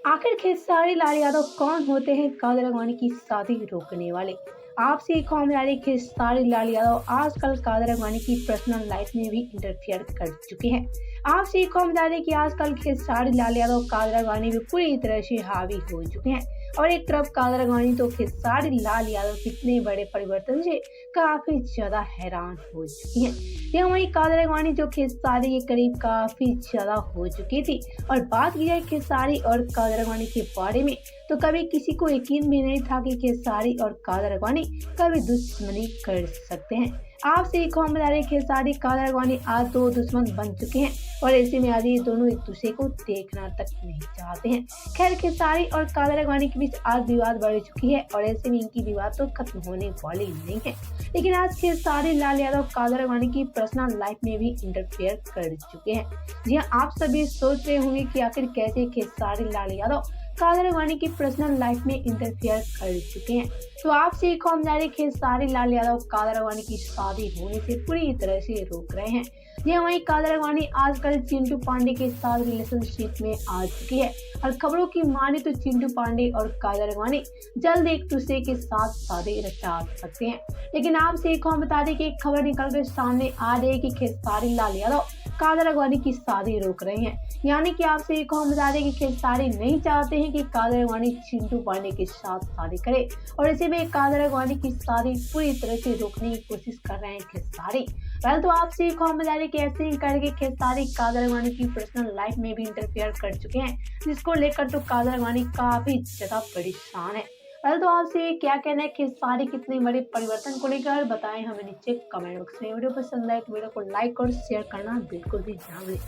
आखिर खेसारी लाल यादव कौन होते हैं कादर अडवाणी की शादी रोकने वाले? आपसे एक कॉम यानी खेसारी लाल यादव आजकल कादर अडवाणी की पर्सनल लाइफ में भी इंटरफियर कर चुके हैं। आपसे एक कॉम यानी कि आजकल खेसारी लाल यादव कादर अडवाणी में पूरी तरह से हावी हो चुके हैं। और एक तरफ कादर अडवाणी तो खेसारी लाल यादव कितने बड़े परिवर्तन से काफी ज्यादा हैरान हो चुकी हैं। यह वही कादर अडवाणी जो खेसारी के करीब काफी ज्यादा हो चुकी थी। और बात की जाए खेसारी और कादर अडवाणी के बारे में तो कभी किसी को यकीन भी नहीं था कि खेसारी और कादर अडवाणी कभी दुश्मनी कर सकते हैं। आपसे एक हम बता रहे खेसारी कादर अडवाणी आज दो दुश्मन बन चुके हैं और ऐसे में आज ये दोनों एक दूसरे को देखना तक नहीं चाहते हैं। खैर खेसारी और कादर अडवाणी के बीच आज विवाद बढ़ चुकी है और ऐसे में इनकी विवाद तो खत्म होने वाली नहीं है। लेकिन आज खेसारी लाल यादव कादर अडवाणी की पर्सनल लाइफ में भी इंटरफेयर कर चुके हैं। जी हाँ, आप सभी सोच रहे होंगे कि आखिर कैसे खेसारी लाल यादव कादर अडवाणी की पर्सनल लाइफ में इंटरफेयर कर चुके हैं। तो आपसे एक हम जारी खेसारी लाल यादव कादर अडवाणी की शादी होने से पूरी तरह से रोक रहे हैं। ये वहीं कादर अडवाणी आजकल चिंटू पांडे के साथ रिलेशनशिप में आ चुकी है और खबरों की माने तो चिंटू पांडे और कादर अडवाणी जल्द एक दूसरे के साथ शादी रचा सकते हैं। लेकिन आपसे एक हम बता दें कि एक खबर निकल कर सामने आ रही है कि खेसारी लाल यादव कादर अडवाणी की शादी रोक रहे हैं। यानी कि आपसे एक हम बता दें कि खेसारी नहीं चाहते हैं कि कादर अडवाणी चिंटू पांडे के साथ शादी करे और इसी में कादर अडवाणी की शादी पूरी तरह से रोकने की कोशिश कर रहे हैं खेसारी। पहले तो आपसे एक हम बता दें कि ऐसे ही करके खेसारी कादर अडवाणी की पर्सनल लाइफ में भी इंटरफेयर कर चुके हैं, जिसको लेकर तो कादर अडवाणी काफी ज्यादा परेशान है। पहले तो आपसे क्या कहना है खेसारी कितने बड़े परिवर्तन को लेकर बताएं हमें नीचे कमेंट बॉक्स में। वीडियो पसंद आए तो वीडियो को लाइक और शेयर करना बिल्कुल भी ना भूलें।